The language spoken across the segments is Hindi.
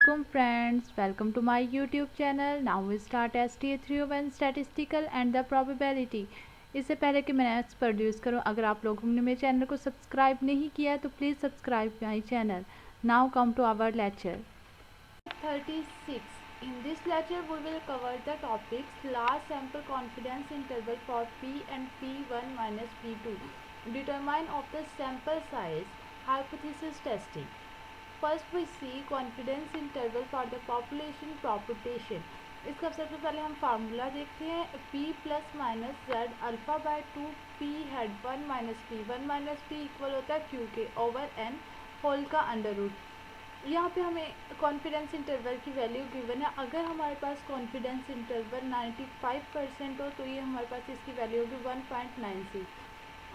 Welcome friends, welcome to my YouTube channel. Now we start STA 301 Statistical and the Probability. इससे पहले कि मैं नेक्स्ट प्रोड्यूस करूं, अगर आप लोगों ने मेरे चैनल को सब्सक्राइब नहीं किया है तो please subscribe my channel. Now come to our lecture. 36. In this lecture we will cover the topics large sample confidence interval for P and P1 minus P2. Determine of the sample size. Hypothesis testing. First we see confidence interval for the population propagation. इसका सबसे पहले हम फार्मूला देखते हैं. p plus minus z alpha by 2 p hat 1 minus p 1 minus t equal होता है q के ओवर n होल का अंडर रूट. यहाँ पे हमें कॉन्फिडेंस इंटरवल की वैल्यू गिवन है. अगर हमारे पास कॉन्फिडेंस इंटरवल 95% हो तो ये हमारे पास इसकी वैल्यू होगी 1.96.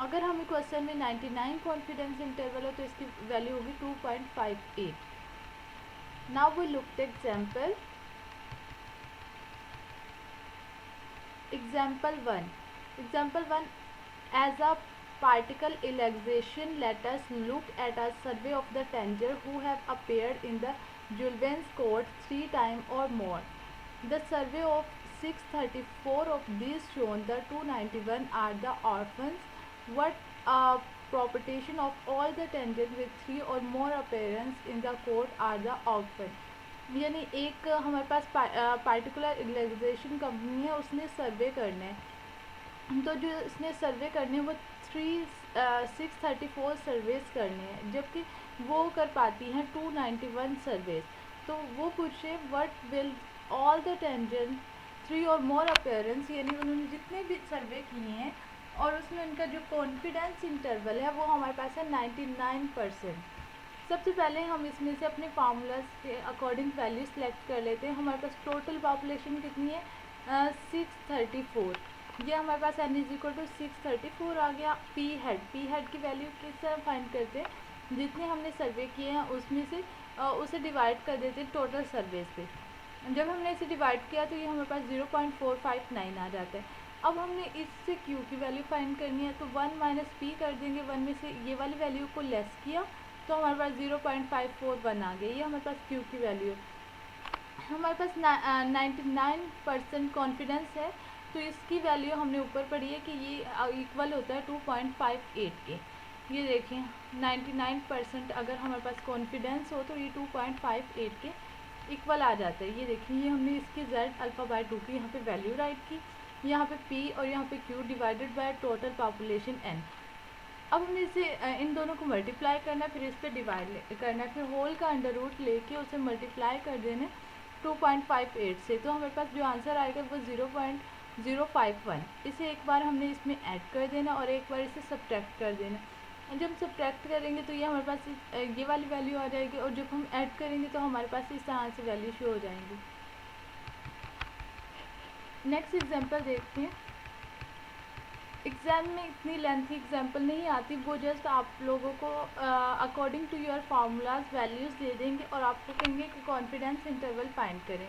अगर हमें क्वेश्चन में 99 कॉन्फिडेंस इंटरवल हो तो इसकी वैल्यू होगी 2.58. Now we look the example. Example 1 as a particle elongation, let us look at a survey of the tender who have appeared in the Julven's court 3 times or more. The survey of 634 of these shown the 291 are the orphans. What proportion of all the tenants with 3 or more appearance in the court are the orphans. यानी एक हमारे पास पार्टिकुलर इलेक्ट्रेशन कंपनी है, उसने सर्वे करना है. तो जो इसने सर्वे करने वो 634 सर्वेस करने हैं, जबकि वो कर पाती हैं 291 सर्वेस. तो वो पूछे what will all the tangent 3 और मोर अपेयरेंस, यानी उन्होंने जितने भी सर्वे किए हैं और उसमें उनका जो कॉन्फिडेंस इंटरवल है वो हमारे पास है 99%. सबसे पहले हम इसमें से अपने फार्मूलाज के अकॉर्डिंग वैल्यू सेलेक्ट कर लेते हैं. हमारे पास टोटल पॉपुलेशन कितनी है? 634. ये हमारे पास n इज इक्वल टू 634 आ गया. पी हेड की वैल्यू किस तरह फाइंड करते हैं? जितने हमने सर्वे किए हैं उसमें से उसे डिवाइड कर देते हैं टोटल सर्वेस पे. जब हमने इसे डिवाइड किया तो ये हमारे पास 0.459 आ जाता है. अब हमने इससे q की वैल्यू फाइंड करनी है तो 1 माइनस पी कर देंगे. 1 में से ये वाली वैल्यू को लेस किया तो हमारे पास 0.541 आ गई. ये हमारे पास q की वैल्यू है. हमारे पास 99% कॉन्फिडेंस है तो इसकी वैल्यू हमने ऊपर पढ़ी है कि ये इक्वल होता है 2.58 के. ये देखें 99% अगर हमारे पास कॉन्फिडेंस हो तो ये 2.58 के इक्वल आ जाता है. ये देखिए ये हमने इसकी z अल्फ़ा बाय 2 की यहाँ पे वैल्यू राइट की. यहाँ पे p और यहाँ पे q divided by total population n. अब हमने इसे इन दोनों को मल्टीप्लाई करना है, फिर इस पर डिवाइड करना है, फिर होल का अंडर रूट लेके उसे मल्टीप्लाई कर देना 2.58 से. तो हमारे पास जो आंसर आएगा वो 0.051. इसे एक बार हमने इसमें ऐड कर देना और एक बार इसे सब्ट्रैक्ट कर देना. जब सब्ट्रैक्ट करेंगे तो ये हमारे पास ये वाली वैल्यू आ जाएगी और जब हम ऐड करेंगे तो हमारे पास इस तरह से वैल्यू शो हो जाएंगी. नेक्स्ट एग्जांपल देखते हैं. एग्ज़ाम में इतनी लेंथी एग्जांपल नहीं आती, वो जस्ट आप लोगों को according to your formulas values दे देंगे और आपको कहेंगे कि कॉन्फिडेंस इंटरवल फाइंड करें.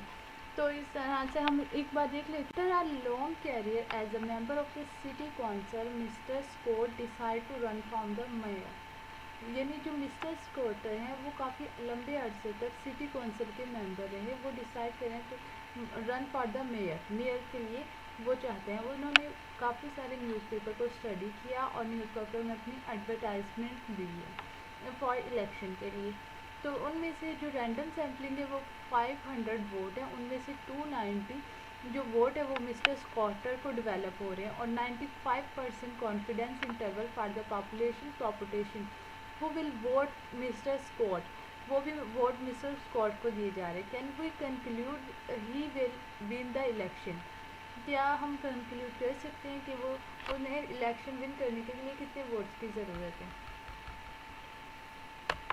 तो इस तरह से हम एक बार देख लेते हैं. After a long career as a member of the city council mister Scott decide to run from the mayor. यानी जो मिस्टर स्कॉट हैं वो काफ़ी लंबे अरसे तक सिटी काउंसिल के मेंबर रहे. वो डिसाइड करें तो रन फॉर द मेयर के लिए वो चाहते हैं. उन्होंने काफ़ी सारे न्यूज़पेपर को स्टडी किया और न्यूज़पेपर में अपनी एडवर्टाइजमेंट दी है फॉर इलेक्शन के लिए. तो उनमें से जो रैंडम सैम्पलिंग है वो 500 वोट है. उनमें से 290 जो वोट है वो मिस्टर स्कॉटर को डेवलप हो रहे हैं और 95% confidence interval for the population propagation. Who will vote mister Scott, वो भी वोट मिस्टर स्कॉट को दिए जा रहे हैं. Can we conclude he will win the election. क्या हम कंक्लूड कर सकते हैं कि वो उन्हें इलेक्शन विन करने के लिए कितने वोट्स की ज़रूरत है?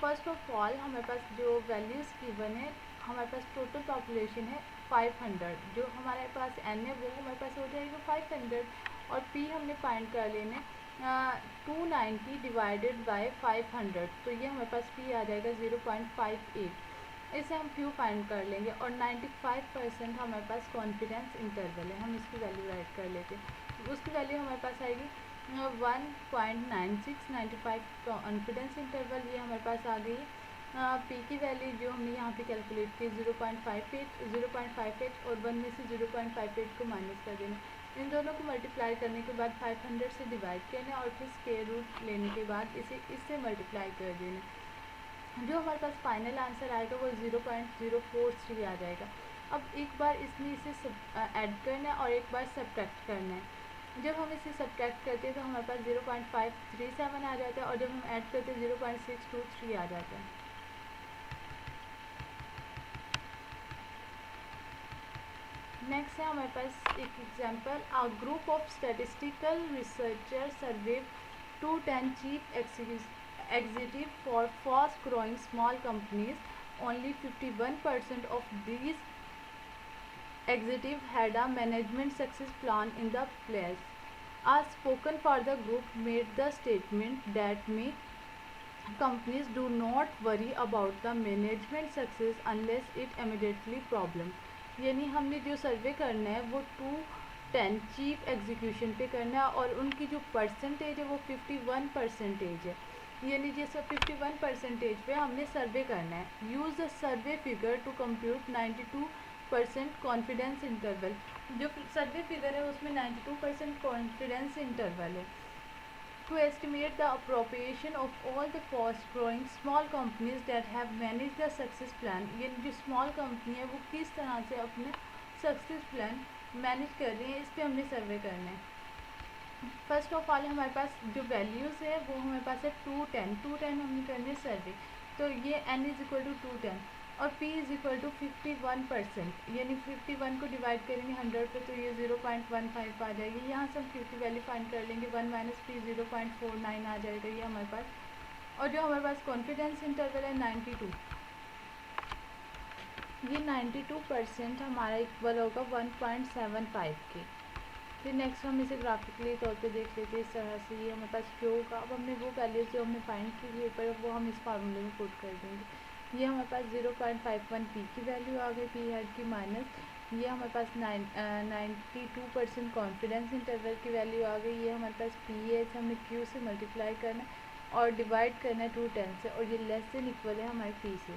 फर्स्ट ऑफ ऑल हमारे पास जो वैल्यूज़ गिवन है, हमारे पास टोटल पॉपुलेशन है 500. जो हमारे पास n है वो हमारे पास हो जाएगा 500 और p हमने फाइंड कर लेने 290 डिवाइडेड बाय 500. तो ये हमारे पास p आ जाएगा 0.58. इसे हम Q फाइंड कर लेंगे और 95% हमारे पास कॉन्फिडेंस इंटरवल है. हम इसकी वैल्यू राइट कर लेते हैं. उसकी वैल्यू हमारे पास आएगी 1.96. 95 कॉन्फिडेंस इंटरवल ये हमारे पास आ गई. पी की वैल्यू जो हमने यहाँ पे कैलकुलेट की 0.58 और 1 में से 0.58 को माइनस कर देना। इन दोनों को मल्टीप्लाई करने के बाद 500 से डिवाइड करना और फिर स्क्वायर रूट लेने के बाद इसे इससे मल्टीप्लाई कर देना। जो हमारे पास फाइनल आंसर आएगा वो 0.043 आ जाएगा। अब एक बार इसमें इसे ऐड करना है और एक बार सब्ट्रैक्ट करना है। जब हम इसे सब्ट्रैक्ट करते हैं तो हमारे पास 0.537 आ जाता है और जब हम ऐड करते हैं 0.623 आ जाता है। नेक्स्ट है हमारे पास एक example, a group of statistical researcher survey 210 chief executive for fast growing small companies, only 51% of these executive had a management success plan in the place. A spoken for the group made the statement that companies do not worry about the management success unless it immediately problem. यानी हमने जो सर्वे करना है वो 210 चीफ एग्जीक्यूशन पे करना है और उनकी जो परसेंटेज है वो 51% है। यानी जैसे 51% पे हमने सर्वे करना है। Use the survey figure to compute 92% confidence interval. जो सर्वे फिगर है उसमें 92% कॉन्फिडेंस इंटरवल है। To estimate the appropriation of all the fast-growing small companies that have managed the success plan, ये जो small company है वो किस तरह से अपना success plan मैनेज कर रही है, इस पर हमने सर्वे करना है। फर्स्ट ऑफ ऑल हमारे पास जो वैल्यूज़ है वो हमारे पास है 210 हमने करने है सर्वे, तो ये n इज इक्वल टू 210 और p इज इक्वल टू 51%, यानी 51 को डिवाइड करेंगे 100 पे तो ये 0.15 आ जाएगी। यहाँ से हम q की वैल्यू फाइंड कर लेंगे, 1 माइनस p 0.49 आ जाएगा ये हमारे पास। और जो हमारे पास कॉन्फिडेंस इंटरवल है 92, ये 92% हमारा इक्वल होगा 1.75 के। फिर नेक्स्ट हम इसे ग्राफिकली तौर पे देख लेते हैं इस तरह से। ये हमारे पास क्यू होगा। अब हमने वो वैल्यूज जो हमने फाइंड की थी ऊपर वो हम इस फार्मूले में पुट कर देंगे। ये हमारे पास 0.51 पी की वैल्यू आ गई, पी हेड की माइनस ये हमारे पास 92% कॉन्फिडेंस इंटरवल की वैल्यू आ गई। ये हमारे पास पी है, हमने क्यू से मल्टीप्लाई करना और डिवाइड करना है 210 से और ये लेस देन इक्वल है हमारे पी से।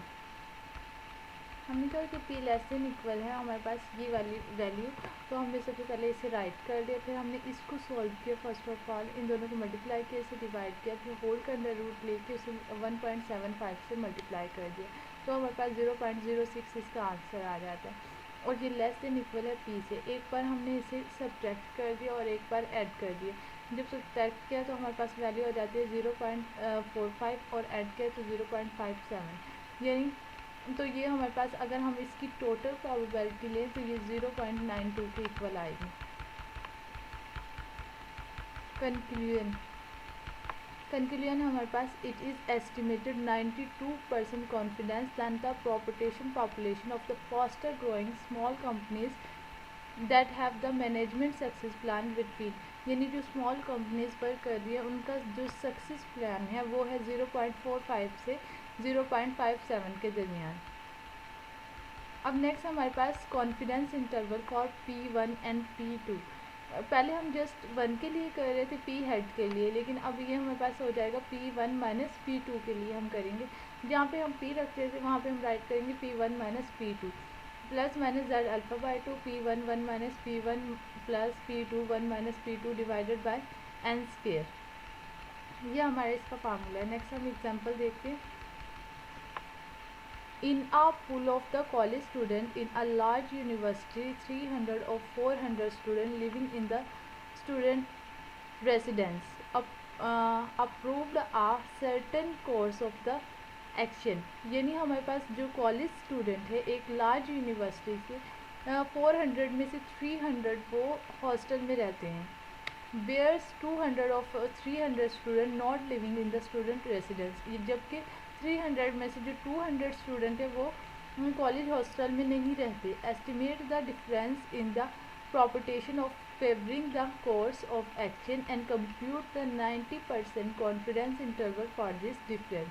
हमने कहा कि p लेस देन इक्वल है हमारे पास ये वाली वैल्यू, तो हमने सबसे पहले इसे राइट कर दिया, फिर हमने इसको सॉल्व किया। फर्स्ट ऑफ ऑल इन दोनों को मल्टीप्लाई किया, इसे डिवाइड किया, फिर होल के अंदर रूट लेके उसे 1.75 से मल्टीप्लाई कर दिया, तो हमारे पास 0.06 इसका आंसर आ जाता है। और ये लेस देन इक्वल है p से। एक बार हमने इसे सब्ट्रैक्ट कर दिया और एक बार ऐड कर दिया। जब सब्ट्रैक्ट किया तो हमारे पास वैल्यू आ जाती है 0.45 और ऐड किया तो 0.57, यानी तो ये हमारे पास अगर हम इसकी टोटल प्रोबेबिलिटी लें तो ये 0.92 के इक्वल आएगी। कंक्लूजन हमारे पास it is estimated 92% confidence than the proportion population of the faster growing small companies that have the management success plan with P. यानी जो स्मॉल कंपनीज पर कर रही है उनका जो सक्सेस प्लान है वो है 0.45 से 0.57 के दरमियान। अब नेक्स्ट हमारे पास confidence interval for P1 and P2। पहले हम जस्ट 1 के लिए कर रहे थे P हेड के लिए, लेकिन अब ये हमारे पास हो जाएगा P1 माइनस P2 के लिए हम करेंगे। जहाँ पे हम P रखते थे वहाँ पे हम राइट करेंगे P1 minus P2 plus minus Z alpha by 2 P1 1 minus P1 plus P2 1 minus P2 divided by n square. ये हमारा इसका फार्मूला है। नेक्स्ट हम एग्जाम्पल देखते हैं। In a pool of the college student in a large university, 300 or 400 students living in the student residence approved a certain course of the action। यानी हमारे पास जो कॉलेज स्टूडेंट है एक लार्ज यूनिवर्सिटी से 400 में से 300 वो हॉस्टल में रहते हैं। Bears 200 of 300 student not living in the student residence. जबकि 300 में से जो 200 स्टूडेंट है वो कॉलेज हॉस्टल में नहीं रहते। Estimate the difference in the proportion of favouring the course of action and compute the 90% confidence interval for this difference.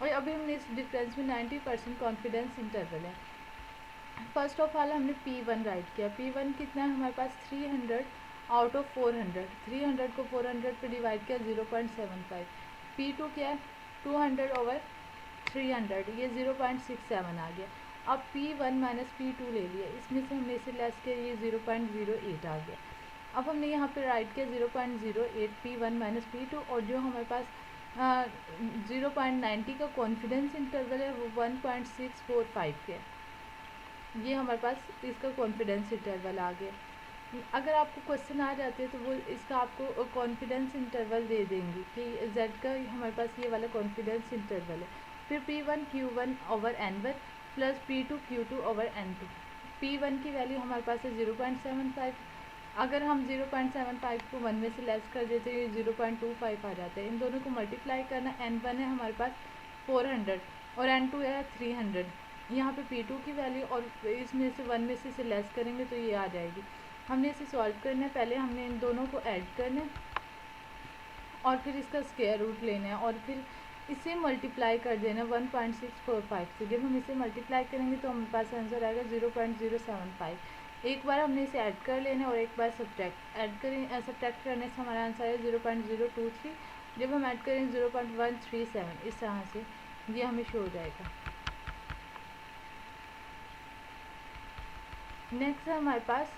और अभी हमने इस डिफरेंस में 90% कॉन्फिडेंस इंटरवल है। फर्स्ट ऑफ ऑल हमने P1 राइट किया। P1 कितना है हमारे पास 300 आउट ऑफ 400, 300 को 400 पे डिवाइड किया 0.75। P2 क्या है 200 ओवर 300, ये 0.67 आ गया। अब P1 माइनस P2 ले लिया, इसमें से हमने इसे लेस किया, ये 0.08 आ गया। अब हमने यहाँ पे राइट किया 0.08 P1 माइनस P2, और जो हमारे पास 0.90 का कॉन्फिडेंस इंटरवल है वो 1.645 के, ये हमारे पास इसका कॉन्फिडेंस इंटरवल आ गया। अगर आपको क्वेश्चन आ जाते हैं तो वो इसका आपको कॉन्फिडेंस इंटरवल दे देंगे कि z का हमारे पास ये वाला कॉन्फिडेंस इंटरवल है। फिर P1 Q1 over N1 plus P2 Q2 over N2। P1 की वैल्यू हमारे पास है 0.75, अगर हम 0.75 को 1 में से लेस कर देते हैं, ये 0.25 आ जाता है। इन दोनों को मल्टीप्लाई करना, N1 है हमारे पास 400 और N2 है 300। यहाँ पे P2 की वैल्यू और इसमें से 1 में से इसे लेस करेंगे तो ये आ जाएगी। हमने इसे सॉल्व करना है, पहले हमने इन दोनों को ऐड करना है और फिर इसका स्क्वायर रूट लेना है और फिर इसे मल्टीप्लाई कर देना 1.645 से। जब हम इसे मल्टीप्लाई करेंगे तो हमारे पास आंसर आएगा 0.075। एक बार हमने इसे ऐड कर लेना और एक बार सब्ट्रैक्ट करने से हमारा आंसर है 0.023। जब हम ऐड करें 0.137, इस तरह से ये हमें शो हो जाएगा। नेक्स्ट है हमारे पास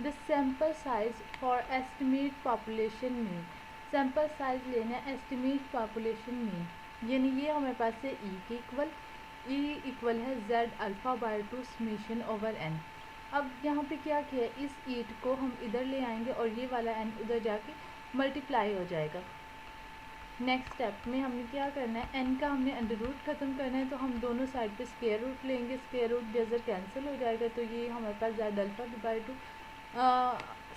the sample size for estimate population mean. Sample size लेना है एस्टिमेट पॉपुलेशन मीन, यानी ये हमारे पास है ई के इक्वल, ई इक्वल है z alpha by 2 summation over n। अब यहाँ पे क्या किया, इस ईट को हम इधर ले आएंगे और ये वाला n उधर जाके मल्टीप्लाई हो जाएगा। नेक्स्ट स्टेप में हमने क्या करना है, n का हमने अंडर रूट ख़त्म करना है, तो हम दोनों साइड पे स्क्वायर रूट लेंगे, स्क्वायर रूट जैसे कैंसिल हो जाएगा तो ये हमारे पास z alpha by 2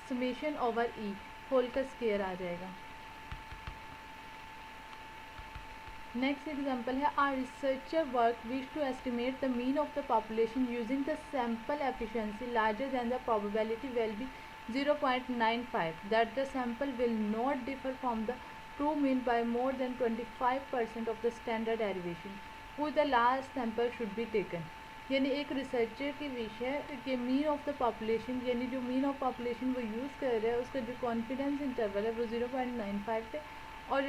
summation over e whole का स्क्वायर आ जाएगा। नेक्स्ट एग्जांपल है, are researcher work wish to estimate the mean of the population using the sample efficiency larger than the probability will be 0.95 that the sample will not differ from the true mean by more than 25% of the standard derivation who the last sample should be taken। यानी एक रिसर्चर की विश है कि मीन ऑफ द पॉपुलेशन, यानी जो मीन ऑफ पॉपुलेशन वो यूज़ कर रहा है उसका जो कॉन्फिडेंस इंटरवल है वो 0.95 पे, और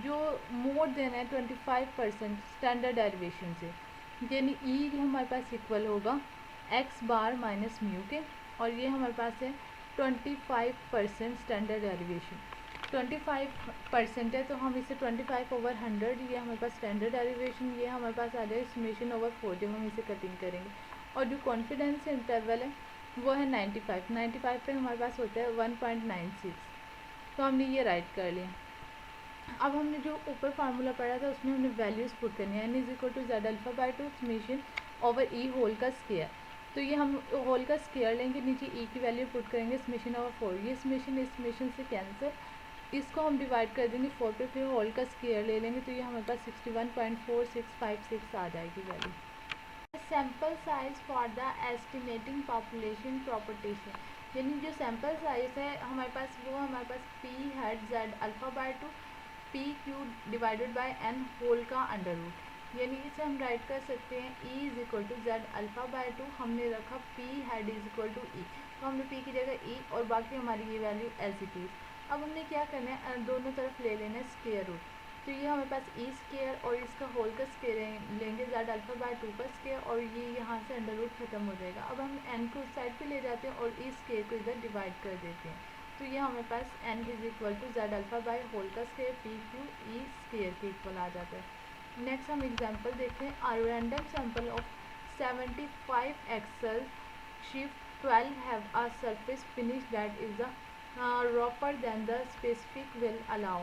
जो मोर देन है 25% स्टैंडर्ड डेरिवेशन से, यानी ई हमारे पास इक्वल होगा एक्स बार माइनस म्यू के, और ये हमारे पास है 25% स्टैंडर्ड डेरिवेशन। 25% है तो हम इसे 25/100, ये हमारे पास स्टैंडर्ड डेरिवेशन, ये हमारे पास आ जाएगा समेशन ओवर 4 जब हम इसे कटिंग करेंगे। और जो कॉन्फिडेंस इंटरवल है वो है 95 पे हमारे पास होता है 1.96, तो हमने ये राइट कर लिया। अब हमने जो ऊपर फार्मूला पढ़ा था उसमें हमने वैल्यूज़ पुट करनी है, n is equal to z alpha by 2 summation over e whole का स्क्वायर। तो ये हम होल का स्क्वायर लेंगे, नीचे ई की वैल्यू पुट करेंगे समेशन ओवर 4, ये समेशन इस समेशन से कैंसिल, इसको हम डिवाइड कर देंगे 4 पे, फिर होल का स्क्वायर ले लेंगे तो ये हमारे पास 61.4656 आ जाएगी वैल्यू। Sample size for the estimating population proportion, यानी जो सैम्पल साइज है हमारे पास वो हमारे पास P hat Z alpha by 2 P Q divided by N whole का अंडर रूट, यानी इसे हम राइट कर सकते हैं E is equal to Z alpha by 2, हमने रखा P hat is equal to E, तो हमने पी की जगह ई और बाकी हमारी ये वैल्यू एज इट इज़। अब हमने क्या करना है, दोनों तरफ ले लेना है स्क्वायर रूट, तो ये हमारे पास ई स्क्वायर और इसका होल का स्क्वायर लेंगे जेड अल्फ़ा बाय 2 का स्क्वायर, और ये यहाँ से अंडर रूट खत्म हो जाएगा। अब हम एन को उस साइड पे ले जाते हैं और ई स्क्वायर को इधर डिवाइड कर देते हैं, तो ये हमारे पास N is equal to Z alpha by whole का square P Q E square के इक्वल आ जाता है। नेक्स्ट हम एग्जाम्पल देखें, a random sample of 75 axle shaft 12 have a surface finish that is the rougher than the specific will allow,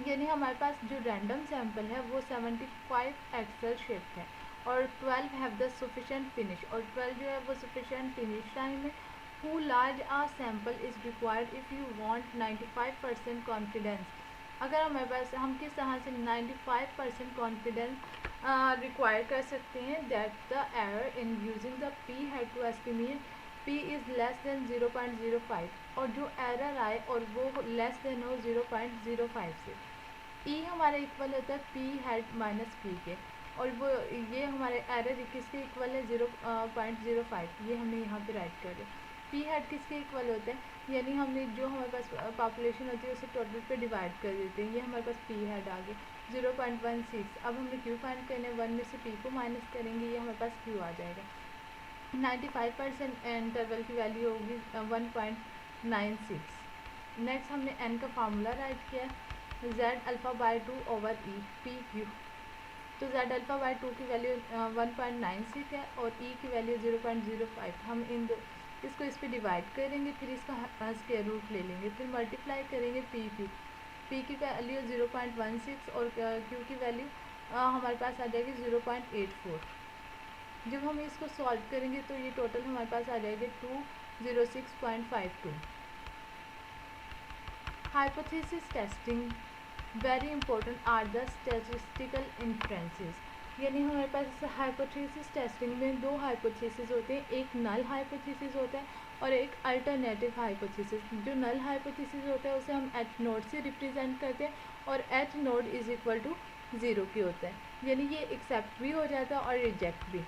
यानी हमारे पास जो रैंडम सैम्पल है वो 75 एक्सेल शिफ्ट है और 12 हैव द सफिशेंट फिनिश, और 12 जो है वो सफिशेंट फिनिश टाइम है। How large a sample is required if you want 95% confidence, अगर हमारे पास हम किस तरह से 95% कॉन्फिडेंस रिक्वायर कर सकते हैं, that the error in using the p hat to estimate p is less than 0.05, और जो एरर आए और वो लेस देन हो 0.05 से। ई हमारे इक्वल होता है पी हेड माइनस पी के, और वो ये हमारे एरर किसके इक्वल है 0.05, ये हमने यहाँ पे राइट कर दिया। पी हेड किसके इक्वल होता है, यानी हमने जो हमारे पास पॉपुलेशन होती है उसे टोटल पे डिवाइड कर देते हैं, ये हमारे पास पी हेड आ गया। 0.16। अब हमें क्यू फाइंड करने, 1 में से पी को माइनस करेंगे, ये हमारे पास क्यू आ जाएगा। 95% इंटरवल की वैल्यू होगी 1.96। नेक्स्ट हमने एन का फार्मूला राइट किया, Z alpha by 2 over E P Q. तो जेड अल्फ़ा बाई 2 की वैल्यू 1.96 है और ई की वैल्यू 0.05। हम इसको इस पर डिवाइड करेंगे, फिर इसका स्क्वायर रूट ले लेंगे, फिर मल्टीप्लाई करेंगे पी क्यू। पी की वैल्यू 0.16 और क्यू की वैल्यू हमारे पास आ जाएगी 0.84। जब हम इसको सॉल्व करेंगे तो ये टोटल हमारे पास आ जाएगा 206.52। Hypothesis testing very important are the statistical inferences. यानी हमारे पास हाइपोथेसिस टेस्टिंग में दो हाइपोथेसिस होते हैं, एक नल हाइपोथेसिस होता है और एक अल्टरनेटिव हाइपोथेसिस। जो नल हाइपोथेसिस होता है उसे हम एच नोड से रिप्रेजेंट करते हैं और H naught is equal to 0 की होता है, यानी ये एक्सेप्ट भी हो जाता है और रिजेक्ट भी।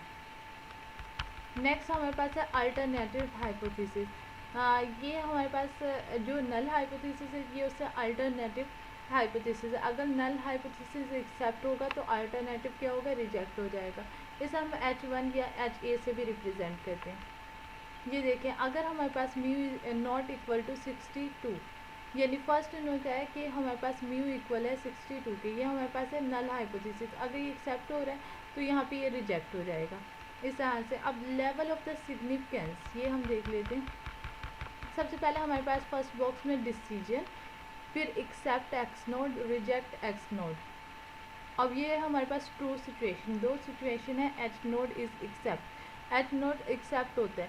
नेक्स्ट हमारे पास है अल्टरनेटिव हाइपोथेसिस। ये हमारे पास जो नल हाइपोथेसिस है ये उससे अल्टरनेटिव हाइपोथेसिस है। अगर नल हाइपोथेसिस एक्सेप्ट होगा तो अल्टरनेटिव क्या होगा, रिजेक्ट हो जाएगा। इसे हम H1 या HA से भी रिप्रेजेंट करते हैं। ये देखें, अगर हमारे पास म्यू नॉट इक्वल टू 62, यानी फर्स्ट नो क्या है कि हमारे पास म्यू इक्वल है 62 के, ये हमारे पास है नल हाइपोथेसिस। अगर ये एक्सेप्ट हो रहा है तो यहाँ पे ये रिजेक्ट हो जाएगा इस तरह से। अब लेवल ऑफ द सिग्निफिकेंस ये हम देख लेते हैं। सबसे पहले हमारे पास फर्स्ट बॉक्स में डिसीजन, फिर accept x naught, reject x naught. अब ये हमारे पास ट्रू सिचुएशन, दो सिचुएशन है, H naught is accept, H naught accept होता है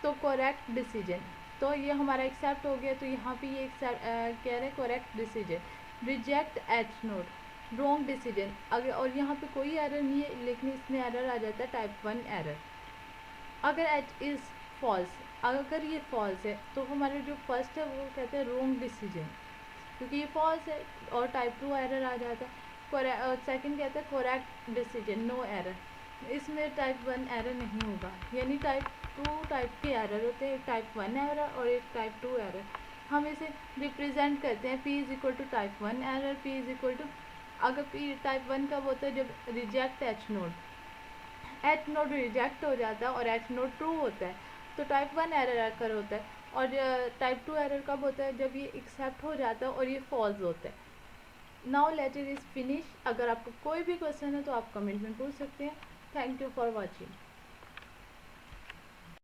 तो करेक्ट डिसीजन, तो ये हमारा एक्सेप्ट हो गया तो यहाँ पे ये कह रहे हैं correct decision. Reject H node wrong decision, अगर और यहाँ पे कोई एरर नहीं है लेकिन इसमें एरर आ जाता है टाइप 1 एरर। अगर एच इज़ फॉल्स, अगर ये फॉल्स है तो हमारे जो फर्स्ट है वो कहते हैं रॉन्ग डिसीजन, क्योंकि ये फॉल्स है और टाइप 2 एरर आ जाता है। सेकंड कहते हैं करेक्ट डिसीजन, नो एरर, इसमें टाइप 1 एरर नहीं होगा। यानी टाइप 2 टाइप के एरर होते हैं, एक टाइप 1 एरर और एक टाइप 2 एरर। हम इसे रिप्रेजेंट करते हैं P is equal to type 1 error, P is equal to, अगर P टाइप 1 कब होता है, जब reject H naught, H naught reject हो जाता है और एच नोड ट्रू होता है तो टाइप 1 एरर आकर होता है। और टाइप 2 एरर कब होता है, जब ये एक्सेप्ट हो जाता है और ये फॉल्स होता है। Now later is finish. अगर आपको कोई भी क्वेश्चन है तो आप कमेंट में पूछ सकते हैं। Thank you for watching.